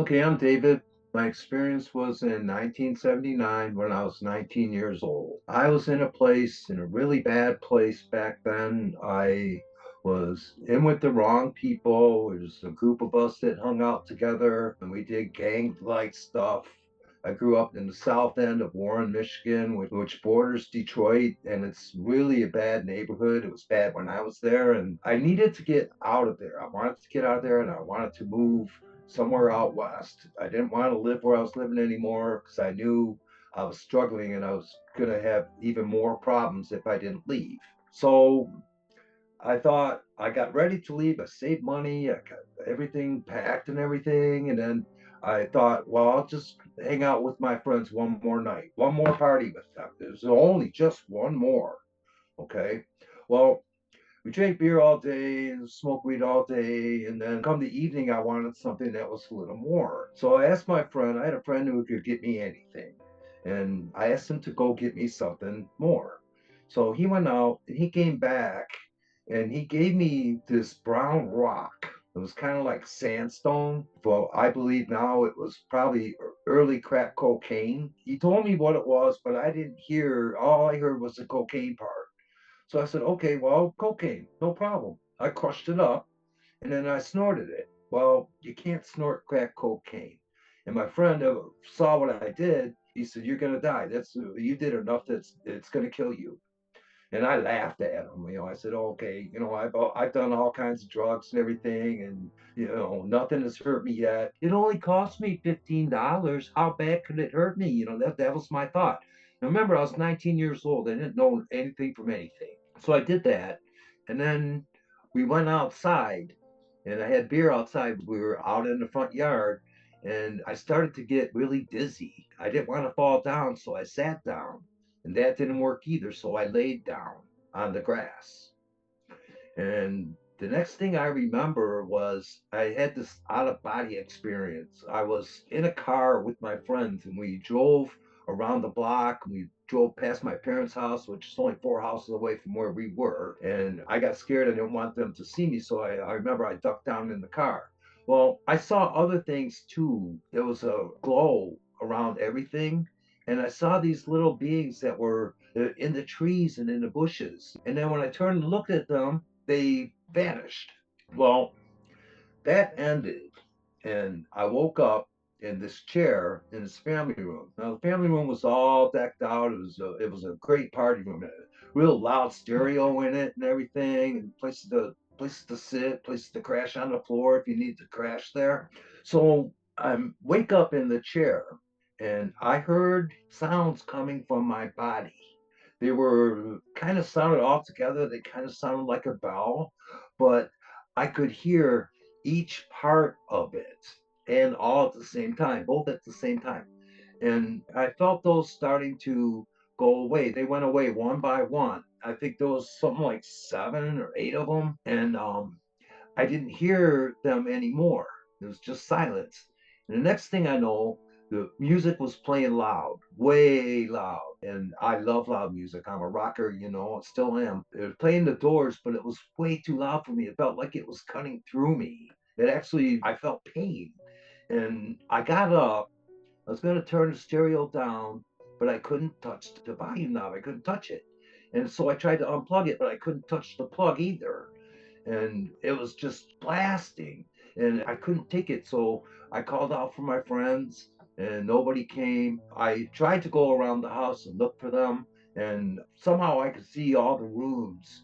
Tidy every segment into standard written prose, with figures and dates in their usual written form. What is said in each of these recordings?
Okay, I'm David. My experience was in 1979 when I was 19 years old. I was in a really bad place back then. I was in with the wrong people. It was a group of us that hung out together and we did gang-like stuff. I grew up in the south end of Warren, Michigan, which borders Detroit, and it's really a bad neighborhood. It was bad when I was there, and I needed to get out of there. I wanted to get out of there, and I wanted to move somewhere out west. I didn't want to live where I was living anymore because I knew I was struggling and I was going to have even more problems if I didn't leave. So I thought I got ready to leave. I saved money. I got everything packed and everything. And then I thought, well, I'll just hang out with my friends one more night, one more party with them. There's only just one more. Okay. Well, we drank beer all day and smoked weed all day. And then come the evening, I wanted something that was a little more. So I asked my friend, I had a friend who could get me anything. And I asked him to go get me something more. So he went out and he came back and he gave me this brown rock. It was kind of like sandstone. Well, I believe now it was probably early crack cocaine. He told me what it was, but I didn't hear. All I heard was the cocaine part. So I said, okay, well, cocaine, no problem. I crushed it up and then I snorted it. Well, you can't snort crack cocaine. And my friend saw what I did. He said, "You're gonna die. That's you did enough. That's it's gonna kill you." And I laughed at him. I said, "Okay, I've done all kinds of drugs and everything, and nothing has hurt me yet. It only cost me $15. How bad could it hurt me?" That was my thought. Now remember, I was 19 years old. I didn't know anything from anything. So I did that, and then we went outside, and I had beer outside. We were out in the front yard, and I started to get really dizzy. I didn't want to fall down, so I sat down, and that didn't work either. So I laid down on the grass, and the next thing I remember was I had this out of body experience. I was in a car with my friends and we drove around the block. We drove past my parents' house, which is only 4 houses away from where we were. And I got scared. I didn't want them to see me. So I remember I ducked down in the car. Well, I saw other things too. There was a glow around everything. And I saw these little beings that were in the trees and in the bushes. And then when I turned and looked at them, they vanished. Well, that ended, and I woke up in this chair in this family room. Now the family room was all decked out. It was a great party room, a real loud stereo in it and everything, and places to sit, places to crash on the floor if you need to crash there. So I wake up in the chair, and I heard sounds coming from my body. They were kind of sounded all together. They kind of sounded like a bell, but I could hear each part of it and all at the same time, both at the same time. And I felt those starting to go away. They went away one by one. I think there was something like 7 or 8 of them, and I didn't hear them anymore. It was just silence. And the next thing I know, the music was playing loud, way loud. And I love loud music. I'm a rocker, still am. It was playing the Doors, but it was way too loud for me. It felt like it was cutting through me. I felt pain. And I got up. I was going to turn the stereo down, but I couldn't touch the volume knob. I couldn't touch it. And so I tried to unplug it, but I couldn't touch the plug either, and it was just blasting and I couldn't take it. So I called out for my friends and nobody came. I tried to go around the house and look for them, and somehow I could see all the rooms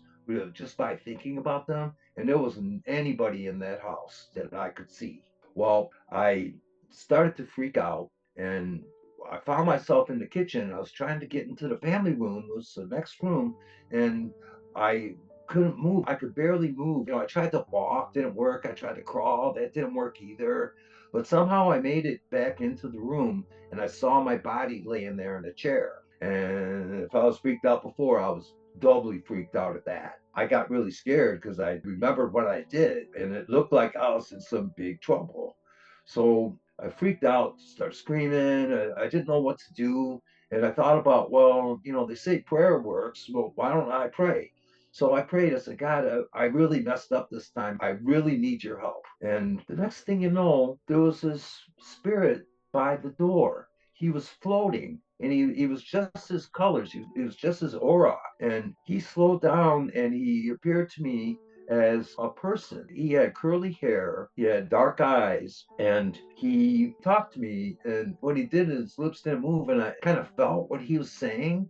just by thinking about them, and there wasn't anybody in that house that I could see. Well, I started to freak out, and I found myself in the kitchen. I was trying to get into the family room, it was the next room, and I couldn't move. I could barely move. I tried to walk, didn't work. I tried to crawl, that didn't work either. But somehow I made it back into the room and I saw my body laying there in a chair. And if I was freaked out before, I was doubly freaked out at that. I got really scared because I remembered what I did and it looked like I was in some big trouble. So I freaked out, started screaming. I didn't know what to do. And I thought about, well, they say prayer works. Well, why don't I pray? So I prayed. I said, God, I really messed up this time. I really need your help. And the next thing you know, there was this spirit by the door. He was floating and he was just his colors. He was just his aura. And he slowed down and he appeared to me as a person. He had curly hair, he had dark eyes, and he talked to me. And when he did, his lips didn't move, and I kind of felt what he was saying.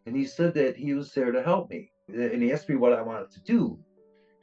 And he said that he was there to help me. And he asked me what I wanted to do.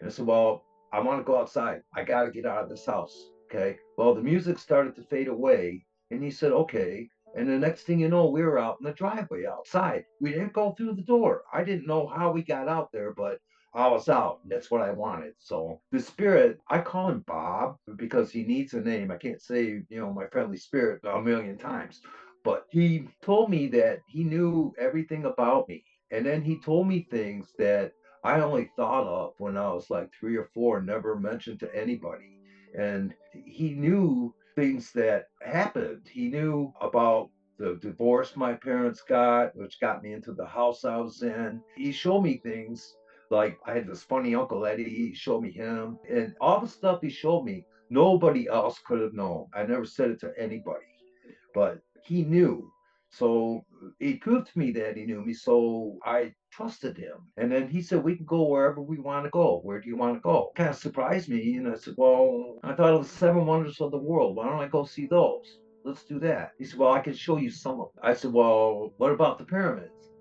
And I said, well, I want to go outside. I got to get out of this house. Okay. Well, the music started to fade away. And he said, okay. And the next thing you know, we were out in the driveway outside. We didn't go through the door. I didn't know how we got out there, but I was out. And that's what I wanted. So the spirit, I call him Bob because he needs a name. I can't say, my friendly spirit a million times. But he told me that he knew everything about me. And then he told me things that I only thought of when I was like 3 or 4, never mentioned to anybody. And he knew things that happened. He knew about the divorce my parents got, which got me into the house I was in. He showed me things like I had this funny Uncle Eddie. He showed me him. And all the stuff he showed me, nobody else could have known. I never said it to anybody, but he knew. So he proved to me that he knew me. So I trusted him. And then he said, we can go wherever we want to go. Where do you want to go? Kind of surprised me. And I said, well, I thought of the seven wonders of the world. Why don't I go see those? Let's do that. He said, well, I can show you some of them. I said, well, what about the pyramids?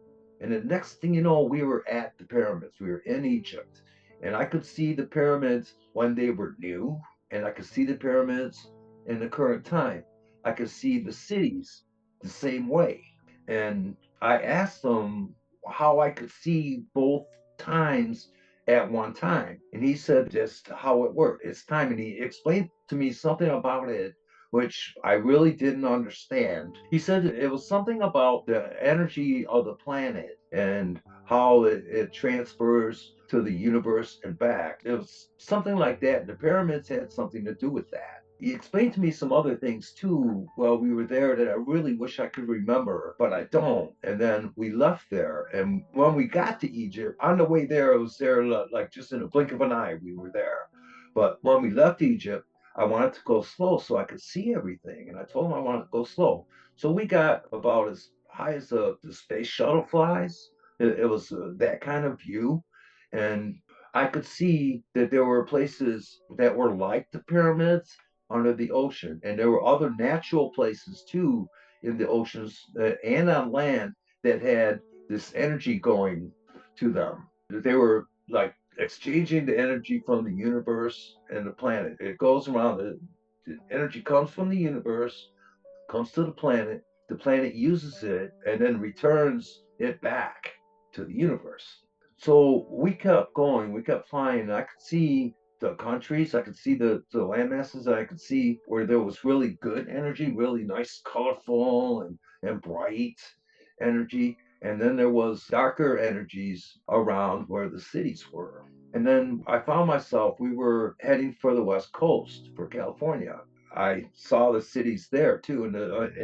And the next thing you know, we were at the pyramids. We were in Egypt. And I could see the pyramids when they were new, and I could see the pyramids in the current time. I could see the cities the same way. And I asked them how I could see both times at one time. And he said just how it worked. It's time. And he explained to me something about it which I really didn't understand. He said it was something about the energy of the planet and how it transfers to the universe and back. It was something like that. The pyramids had something to do with that. He explained to me some other things too while we were there that I really wish I could remember, but I don't. And then we left there. And when we got to Egypt, on the way there, it was there like just in a blink of an eye, we were there. But when we left Egypt, I wanted to go slow so I could see everything. And I told him I wanted to go slow. So we got about as high as the space shuttle flies. It was that kind of view. And I could see that there were places that were like the pyramids under the ocean. And there were other natural places too in the oceans and on land that had this energy going to them. They were like exchanging the energy from the universe and the planet. It goes around, the energy comes from the universe, comes to the planet uses it, and then returns it back to the universe. So we kept going, we kept flying, and I could see the countries, I could see the land masses, I could see where there was really good energy, really nice, colorful, and bright energy. And then there was darker energies around where the cities were. And then I found myself, we were heading for the West Coast, for California. I saw the cities there too. And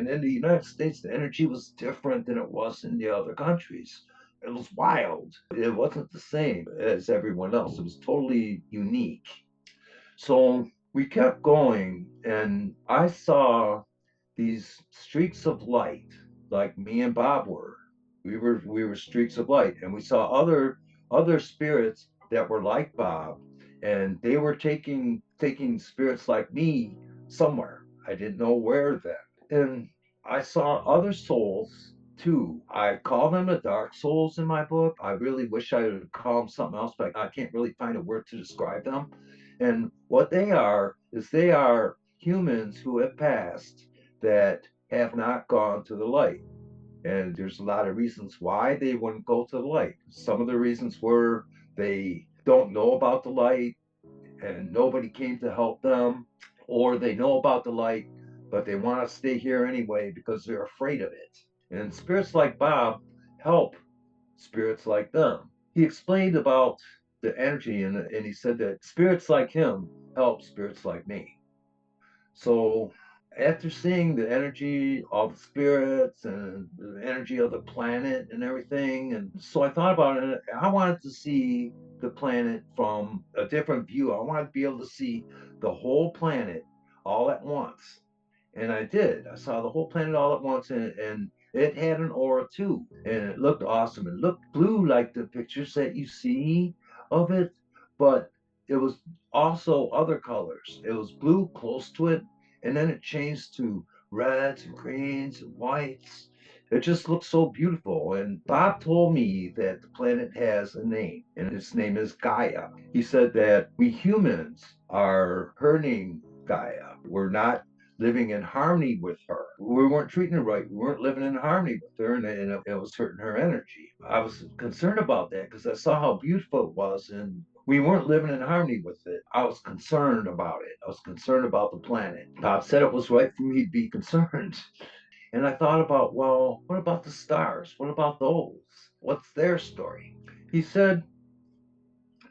in the United States, the energy was different than it was in the other countries. It was wild. It wasn't the same as everyone else. It was totally unique. So we kept going, and I saw these streaks of light, like me and Bob were. We were streaks of light, and we saw other spirits that were like Bob, and they were taking spirits like me somewhere. I didn't know where then. And I saw other souls too. I call them the dark souls in my book. I really wish I would call them something else, but I can't really find a word to describe them. And what they are is they are humans who have passed that have not gone to the light. And there's a lot of reasons why they wouldn't go to the light. Some of the reasons were they don't know about the light and nobody came to help them, or they know about the light, but they want to stay here anyway because they're afraid of it. And spirits like Bob help spirits like them. He explained about the energy and he said that spirits like him help spirits like me. So after seeing the energy of the spirits and the energy of the planet and everything, and so I thought about it. I wanted to see the planet from a different view. I wanted to be able to see the whole planet all at once. And I did. I saw the whole planet all at once, and it had an aura too. And it looked awesome. It looked blue like the pictures that you see of it, but it was also other colors. It was blue close to it, and then it changed to reds and greens and whites. It just looked so beautiful. And Bob told me that the planet has a name, and its name is Gaia. He said that we humans are hurting Gaia. We're not living in harmony with her. We weren't treating her right. We weren't living in harmony with her, and it was hurting her energy. I was concerned about that because I saw how beautiful it was, and we weren't living in harmony with it. I was concerned about it. I was concerned about the planet. Bob said it was right for me to be concerned. And I thought about, well, what about the stars? What about those? What's their story? He said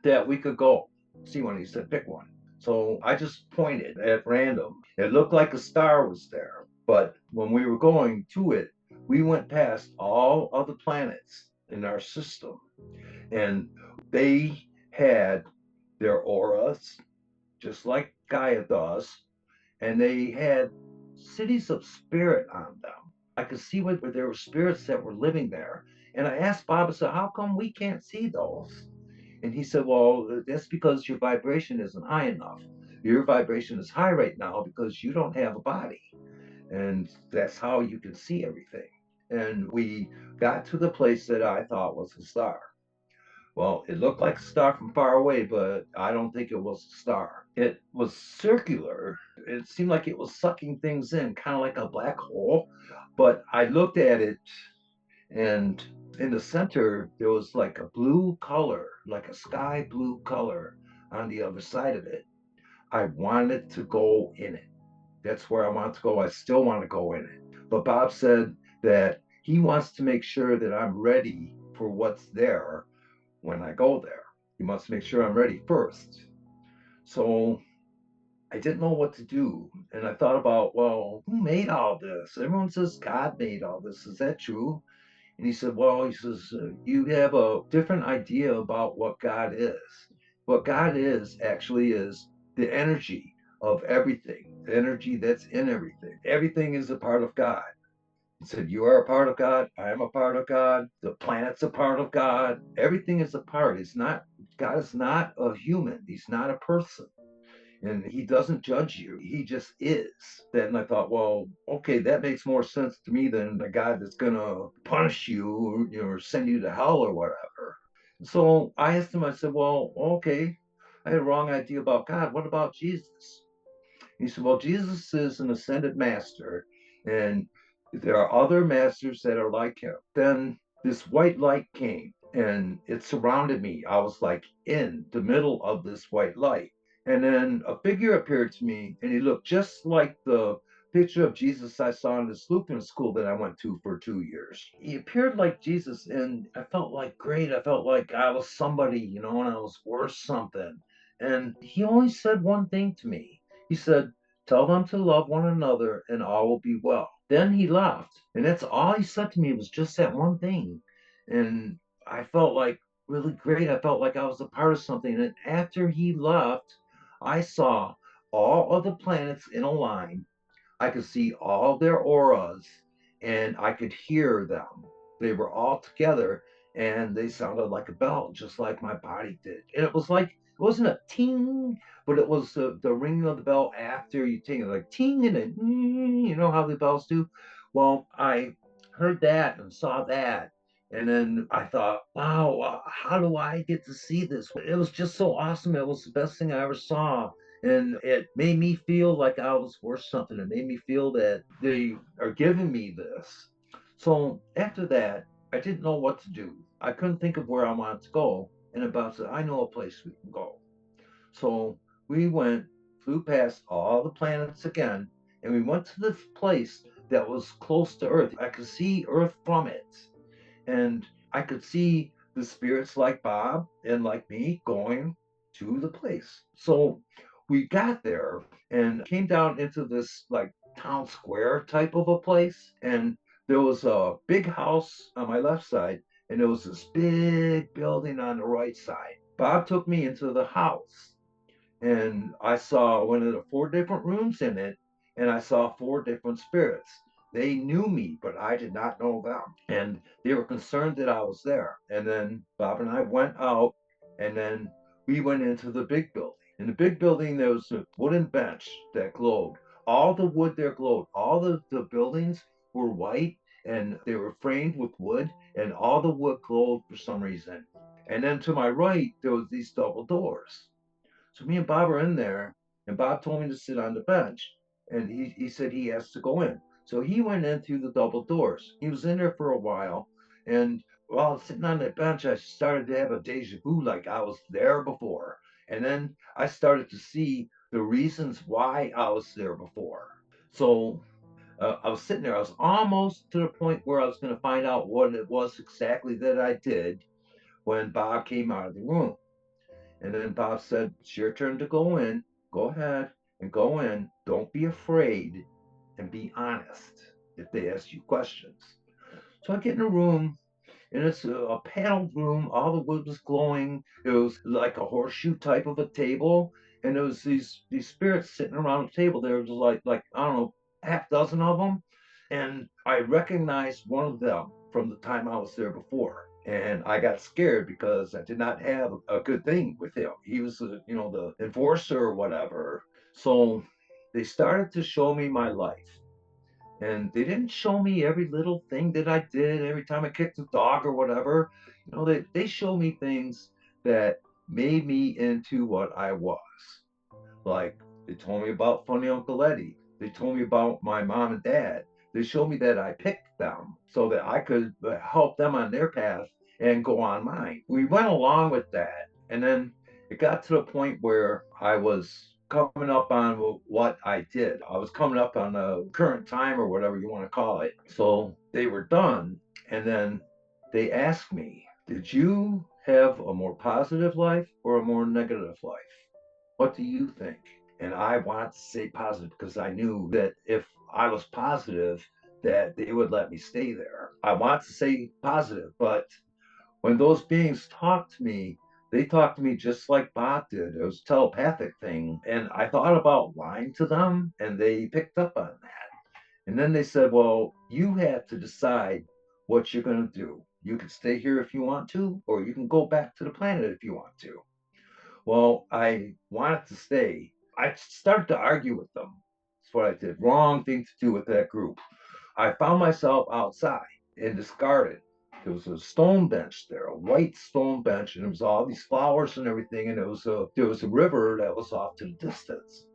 that we could go see one. He said, pick one. So I just pointed at random. It looked like a star was there. But when we were going to it, we went past all of the planets in our system, and they had their auras, just like Gaia does, and they had cities of spirit on them. I could see where there were spirits that were living there. And I asked Bob, I said, how come we can't see those? And he said, well, that's because your vibration isn't high enough. Your vibration is high right now because you don't have a body. And that's how you can see everything. And we got to the place that I thought was a star. Well, it looked like a star from far away, but I don't think it was a star. It was circular. It seemed like it was sucking things in, kind of like a black hole. But I looked at it, and in the center, there was like a blue color, like a sky blue color on the other side of it. I wanted to go in it. That's where I want to go. I still want to go in it. But Bob said that he wants to make sure that I'm ready for what's there when I go there. He wants to make sure I'm ready first. So I didn't know what to do. And I thought about, well, who made all this? Everyone says God made all this. Is that true? And he said, well, he says, you have a different idea about what God is. What God is actually is the energy of everything, the energy that's in everything. Everything is a part of God. He said, you are a part of God. I am a part of God. The planet's a part of God. Everything is a part. It's not, God is not a human. He's not a person, and he doesn't judge you. He just is. Then I thought, well, okay, that makes more sense to me than a God that's gonna punish you, or, or send you to hell or whatever. So I asked him. I said, well, okay, I had a wrong idea about God. What about Jesus? He said, well, Jesus is an ascended master, and there are other masters that are like him. Then this white light came and it surrounded me. I was like in the middle of this white light. And then a figure appeared to me, and he looked just like the picture of Jesus I saw in the Lutheran school that I went to for 2 years. He appeared like Jesus, and I felt like great. I felt like I was somebody, and I was worth something. And he only said one thing to me. He said, tell them to love one another and all will be well. Then he left. And that's all he said to me was just that one thing. And I felt like really great. I felt like I was a part of something. And after he left, I saw all of the planets in a line. I could see all their auras and I could hear them. They were all together and they sounded like a bell, just like my body did. And it was like, it wasn't a ting, but it was the ringing of the bell after you ting, like ting and then, you know how the bells do? Well, I heard that and saw that. And then I thought, wow, how do I get to see this? It was just so awesome. It was the best thing I ever saw, and it made me feel like I was worth something. It made me feel that they are giving me this. So after that, I didn't know what to do. I couldn't think of where I wanted to go. And about said, I know a place we can go. So we went, flew past all the planets again, and we went to this place that was close to Earth. I could see Earth from it, and I could see the spirits like Bob and like me going to the place. So we got there and came down into this like town square type of a place. And there was a big house on my left side, and there was this big building on the right side. Bob took me into the house, and I saw one of the four different rooms in it, and I saw four different spirits. They knew me, but I did not know them, and they were concerned that I was there. And then Bob and I went out, and then we went into the big building. In the big building, there was a wooden bench that glowed. All the wood there glowed. All the buildings were white, and they were framed with wood, and all the wood glowed for some reason. And then to my right, there was these double doors. So me and Bob are in there, and Bob told me to sit on the bench, and he said he has to go in. So he went in through the double doors. He was in there for a while, and while I was sitting on that bench, I started to have a deja vu, like I was there before. And then I started to see the reasons why I was there before. So I was sitting there. I was almost to the point where I was going to find out what it was exactly that I did when Bob came out of the room. And then Bob said, "It's your turn to go in. Go ahead and go in. Don't be afraid and be honest if they ask you questions." So I get in a room, and it's a paneled room. All the wood was glowing. It was like a horseshoe type of a table, and there was these spirits sitting around the table. There was like I don't know, half dozen of them, and I recognized one of them from the time I was there before. And I got scared because I did not have a good thing with him. He was, the enforcer or whatever. So they started to show me my life, and they didn't show me every little thing that I did every time I kicked a dog or whatever. They showed me things that made me into what I was. Like, they told me about Funny Uncle Eddie. They told me about my mom and dad. They showed me that I picked them so that I could help them on their path and go on mine. We went along with that. And then it got to the point where I was coming up on what I did. I was coming up on the current time or whatever you want to call it. So they were done. And then they asked me, "Did you have a more positive life or a more negative life? What do you think?" And I wanted to say positive because I knew that if I was positive, that they would let me stay there. I want to say positive, but when those beings talked to me, they talked to me just like Bob did. It was a telepathic thing. And I thought about lying to them, and they picked up on that. And then they said, "Well, you have to decide what you're going to do. You can stay here if you want to, or you can go back to the planet if you want to." Well, I wanted to stay. I started to argue with them. That's what I did. Wrong thing to do with that group. I found myself outside in this garden. There was a stone bench there, a white stone bench, and it was all these flowers and everything. And there was a river that was off to the distance.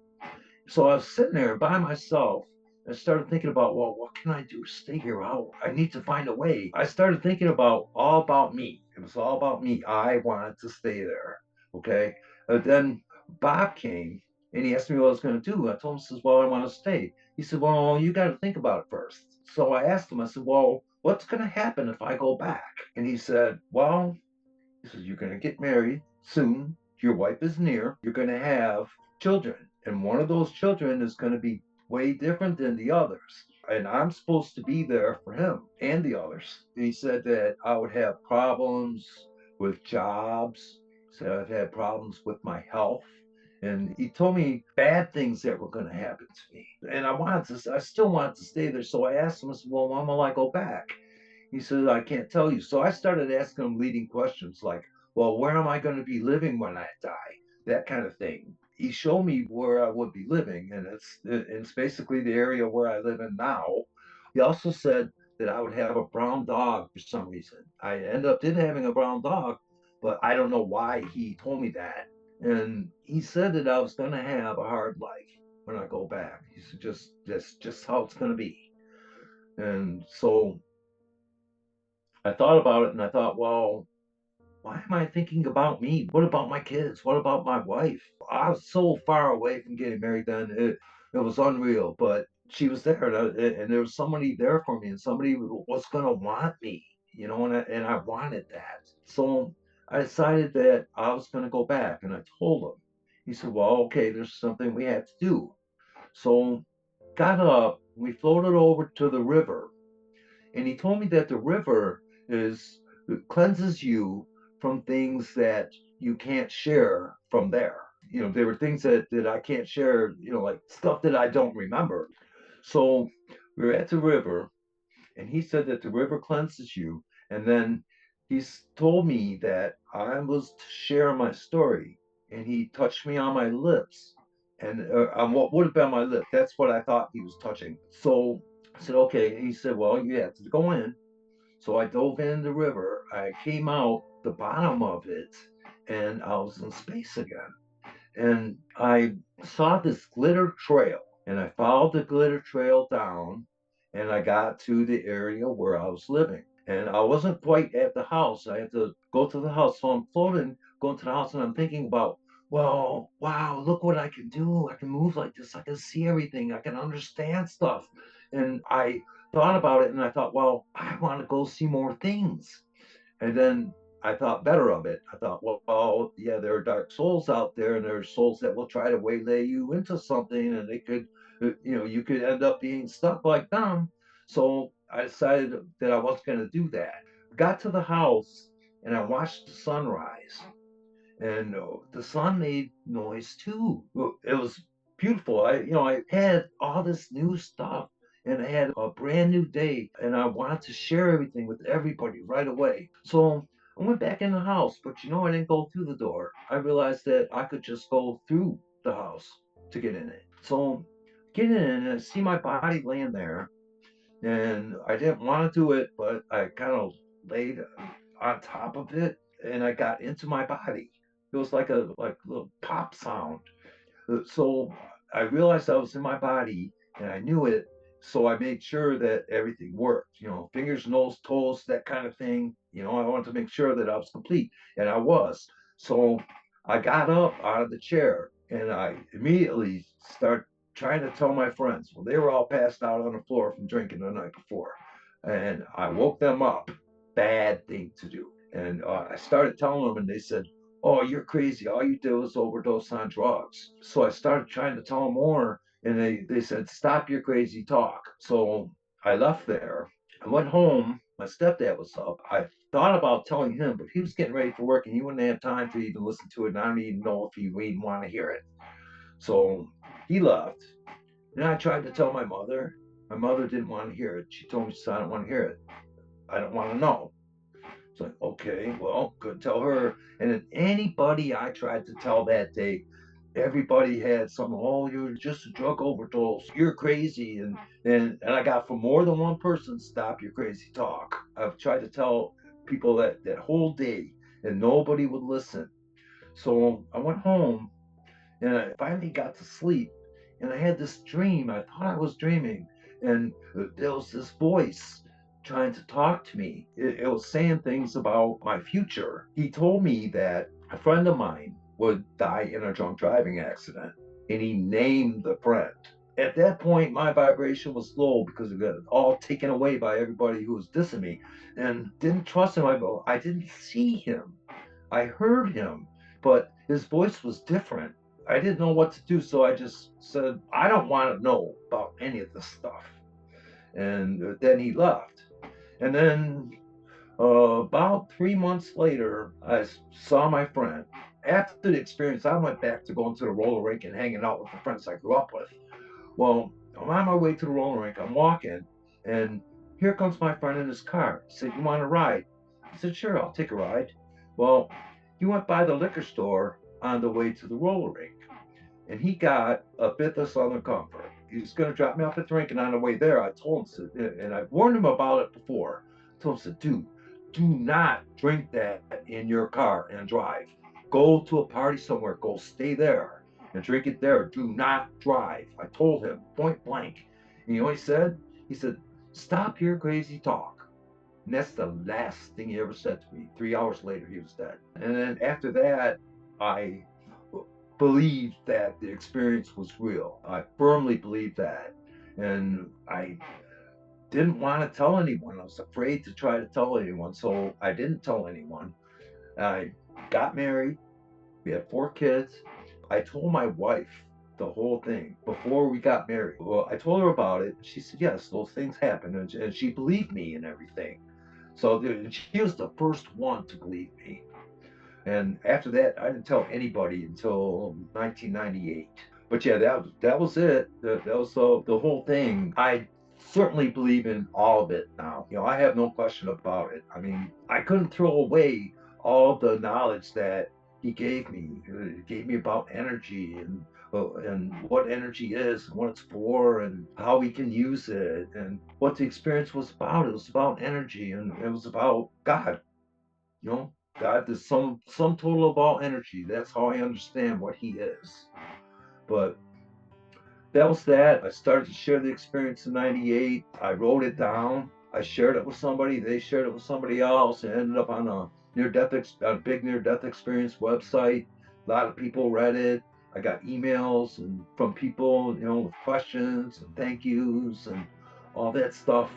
So I was sitting there by myself. I started thinking about, well, what can I do to stay here? I need to find a way. I started thinking about all about me. It was all about me. I wanted to stay there. Okay. But then Bob came, and he asked me what I was going to do. I told him, says, "Well, I want to stay." He said, "Well, you got to think about it first." So I asked him, I said, "Well, what's going to happen if I go back?" And he said, "Well," he says, "you're going to get married soon. Your wife is near. You're going to have children. And one of those children is going to be way different than the others. And I'm supposed to be there for him and the others." He said that I would have problems with jobs. He said I've had problems with my health. And he told me bad things that were going to happen to me. And I still wanted to stay there. So I asked him, I said, "Well, when will I go back?" He says, "I can't tell you." So I started asking him leading questions like, "Well, where am I going to be living when I die?" That kind of thing. He showed me where I would be living, and it's basically the area where I live in now. He also said that I would have a brown dog for some reason. I ended up did having a brown dog, but I don't know why he told me that. And he said that I was going to have a hard life when I go back. He said, "Just that's just how it's going to be." And so I thought about it, and I thought, well, why am I thinking about me? What about my kids? What about my wife? I was so far away from getting married then. It was unreal, but she was there, and there was somebody there for me, and somebody was going to want me, and I wanted that. So I decided that I was going to go back, and I told him. He said, "Well, okay, there's something we have to do." So got up, we floated over to the river, and he told me that the river is cleanses you from things that you can't share from there. There were things that I can't share, like stuff that I don't remember. So we were at the river, and he said that the river cleanses you. And then he's told me that I was to share my story, and he touched me on my lips, and on what would have been my lip. That's what I thought he was touching. So I said, okay. And he said, well, you have to go in. So I dove in the river. I came out the bottom of it, and I was in space again. And I saw this glitter trail, and I followed the glitter trail down, and I got to the area where I was living. And I wasn't quite at the house. I had to go to the house. So I'm floating, going to the house, and I'm thinking about, well, wow, look what I can do. I can move like this. I can see everything. I can understand stuff. And I thought about it, and I thought, well, I want to go see more things. And then I thought better of it. I thought, well, yeah, there are dark souls out there, and there are souls that will try to waylay you into something, and they could, you could end up being stuck like them. So I decided that I wasn't going to do that. Got to the house, and I watched the sunrise, and the sun made noise too. It was beautiful. I had all this new stuff, and I had a brand new day, and I wanted to share everything with everybody right away. So I went back in the house, but I didn't go through the door. I realized that I could just go through the house to get in it. So get in, and I see my body laying there, and I didn't want to do it, but I kind of laid on top of it, and I got into my body. It was like a little pop sound. So I realized I was in my body, and I knew it. So I made sure that everything worked. Fingers, nose, toes, that kind of thing. I wanted to make sure that I was complete, and I was. So I got up out of the chair, and I immediately started trying to tell my friends. Well, they were all passed out on the floor from drinking the night before, and I woke them up. Bad thing to do. And I started telling them, and they said, "Oh, you're crazy. All you did was overdose on drugs." So I started trying to tell them more, and they said, "Stop your crazy talk." So I left there. I went home. My stepdad was up. I thought about telling him, but he was getting ready for work, and he wouldn't have time to even listen to it. And I don't even know if he would even want to hear it. So he left. And I tried to tell my mother. My mother didn't want to hear it. She told me, "I don't want to hear it. I don't want to know." It's like, okay, well, couldn't tell her. And then anybody I tried to tell that day, everybody had some, "Oh, you're just a drug overdose. You're crazy." And I got from more than one person, "Stop your crazy talk." I've tried to tell people that whole day, and nobody would listen. So I went home, and I finally got to sleep, and I had this dream. I thought I was dreaming, and there was this voice trying to talk to me. It was saying things about my future. He told me that a friend of mine would die in a drunk driving accident, and he named the friend. At that point, my vibration was low because it got all taken away by everybody who was dissing me, and didn't trust him. I didn't see him. I heard him, but his voice was different. I didn't know what to do, so I just said, "I don't want to know about any of this stuff." And then he left. And then about 3 months later, I saw my friend. After the experience, I went back to going to the roller rink and hanging out with the friends I grew up with. Well, I'm on my way to the roller rink. I'm walking, and here comes my friend in his car. He said, "You want a ride?" I said, "Sure, I'll take a ride." Well, he went by the liquor store on the way to the roller rink, and he got a bit of Southern Comfort. He was going to drop me off at the rink, and on the way there, I told him, and I warned him about it before. I told him, "Dude, do not drink that in your car and drive. Go to a party somewhere. Go stay there and drink it there. Do not drive." I told him point blank. And you know what he said? He said, "Stop your crazy talk." And that's the last thing he ever said to me. 3 hours later, he was dead. And then after that, I believed that the experience was real. I firmly believed that. And I didn't want to tell anyone. I was afraid to try to tell anyone. So I didn't tell anyone. I got married. We had 4 kids. I told my wife the whole thing before we got married. Well, I told her about it. She said, yes, those things happen. And she believed me and everything. So she was the first one to believe me. And after that, I didn't tell anybody until 1998. But yeah, that was it. That was the whole thing. I certainly believe in all of it now. I have no question about it. I mean, I couldn't throw away all the knowledge that he gave me. He gave me about energy and what energy is, and what it's for, and how we can use it, and what the experience was about. It was about energy, and it was about God. God is some total of all energy. That's how I understand what He is. But that was that. I started to share the experience in '98. I wrote it down. I shared it with somebody. They shared it with somebody else. It ended up on a big near death experience website. A lot of people read it. I got emails and from people, with questions and thank yous and all that stuff.